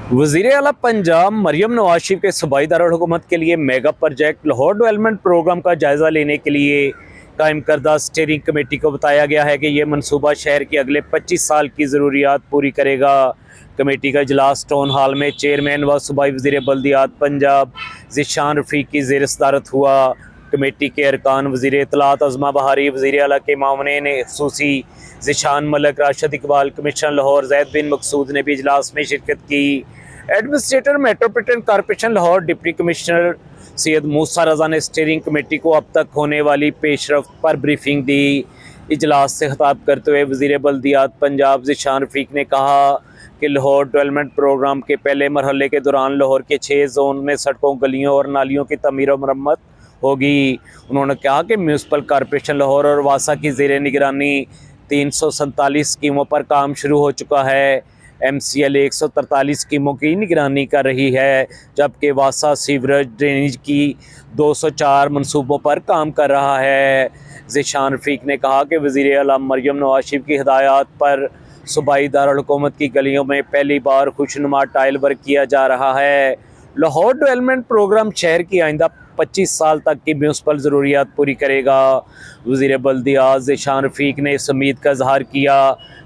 वज़ीर आला पंजाब मरियम नवाज शरीफ के सूबाई दारुल-हुकूमत के लिए mega project Lahore development programme का जायज़ा लेने के लिए कायम करदा स्टीयरिंग कमेटी को बताया गया है कि ये मनसूबा शहर की अगले 25 साल की ज़रूरियात पूरी करेगा। कमेटी का इजलास टाउन हॉल में चेयरमैन व सूबाई वज़ीर बल्दियात पंजाब ज़ीशान रफ़ीक की ज़ेर सदारत हुआ। कमेटी के अरकान वज़ीर इत्तलात अज़मा बहारी, वज़ीर आला के मामले ख़ुसूसी ज़ीशान मलिक, राशिद इकबाल, कमिश्नर लाहौर ज़ैद बिन मकसूद ने भी इजलास में शिरकत की। Administrator metropolitan corporation Lahore deputy commissioner Syed Musa Raza ने स्टीयरिंग कमेटी को अब तक होने वाली पेशरफ्त पर ब्रीफिंग दी। इजलास से खिताब करते हुए वज़ीर बल्दियात पंजाब ज़ीशान रफ़ीक ने कहा कि लाहौर डेवलपमेंट प्रोग्राम के पहले मरहले के दौरान लाहौर के 6 जोन में सड़कों, गलियों और नालियों की तमीर और मरम्मत होगी। उन्होंने कहा कि म्यूनसिपल कॉरपोरेशन लाहौर और वासा की ज़ेर निगरानी 347 स्कीमों पर काम शुरू हो चुका है। MCL 143 स्कीमों की निगरानी कर रही है, जबकि वासा सीवरेज ड्रेनेज की 204 मनसूबों पर काम कर रहा है। ज़ीशान रफ़ीक ने कहा कि वज़ीर आला मरियम नवाज शरीफ की हिदायत पर सूबाई दारुल-हुकूमत की गलियों में पहली बार खुशनुमा टाइल वर्क किया जा रहा है। लाहौर डेवलपमेंट प्रोग्राम शहर की आइंदा 25 साल तक की म्यूनसिपल ज़रूरियात पूरी करेगा। वज़ीर बल्दियात ज़ीशान रफ़ीक ने इस उम्मीद का इज़हार किया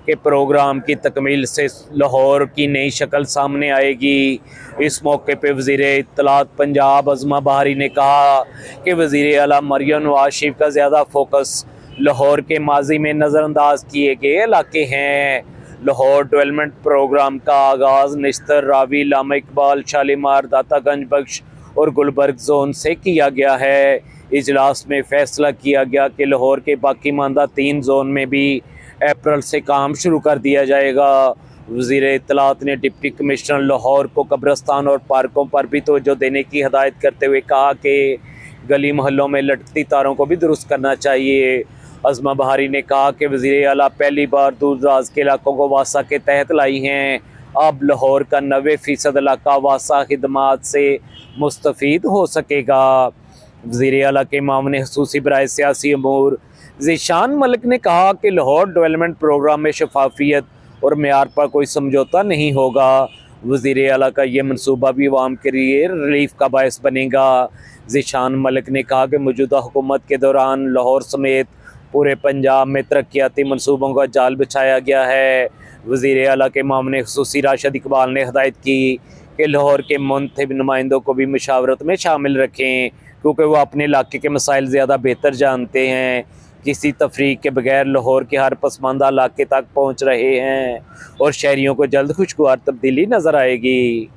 कि प्रोग्राम की तकमील से लाहौर की नई शक्ल सामने आएगी। इस मौके पर वज़ीर इत्तलात पंजाब अज़मा बहारी ने कहा कि वज़ीर आला मरियम नवाज शरीफ का ज़्यादा फोकस लाहौर के माजी में नज़रअंदाज किए गए इलाके हैं। लाहौर डेवलपमेंट प्रोग्राम का आगाज़ निश्तर, रावी, लामा इकबाल, शालीमार, दातागंज, बख्श और गुलबर्ग जोन से किया गया है। इजलास में फैसला किया गया कि लाहौर के बाकी मानदा 3 जोन में भी अप्रैल से काम शुरू कर दिया जाएगा। वज़ीर इत्तलात ने डिप्टी कमिश्नर लाहौर को कब्रस्तान और पार्कों पर भी तवज्जो देने की हदायत करते हुए कहा कि गली मोहल्लों में लटकती तारों को भी दुरुस्त करना चाहिए। अज़मा बहारी ने कहा कि वज़ीर आला पहली बार दूर दराज के इलाकों को वासा के तहत लाई हैं। अब लाहौर का 90% इलाका वासा खिदमात से मुस्तफ़ीद हो सकेगा। वज़ीर आला के मामले ख़ुसूसी बराए सियासी अमूर ज़ीशान मलिक ने कहा कि लाहौर डेवलपमेंट प्रोग्राम में शफाफियत और मेयार पर कोई समझौता नहीं होगा। वज़ीर आला का ये मनसूबा भी अवाम के लिए रिलीफ का बायस बनेगा। ज़ीशान मलिक ने कहा कि मौजूदा हुकूमत के दौरान लाहौर समेत पूरे पंजाब में तरक्याती मनसूबों का जाल बिछाया गया है। वज़ीर आला के मामले ख़ुसूसी राशिद इकबाल ने हिदायत की कि लाहौर के मुंतखब नुमाइंदों को भी मशावरत में शामिल रखें, क्योंकि वो अपने इलाके के मसाइल ज़्यादा बेहतर जानते हैं। किसी तफरीक के बगैर लाहौर के हर पसमानदा इलाके तक पहुँच रहे हैं और शहरियों को जल्द खुशगवार तब्दीली नज़र आएगी।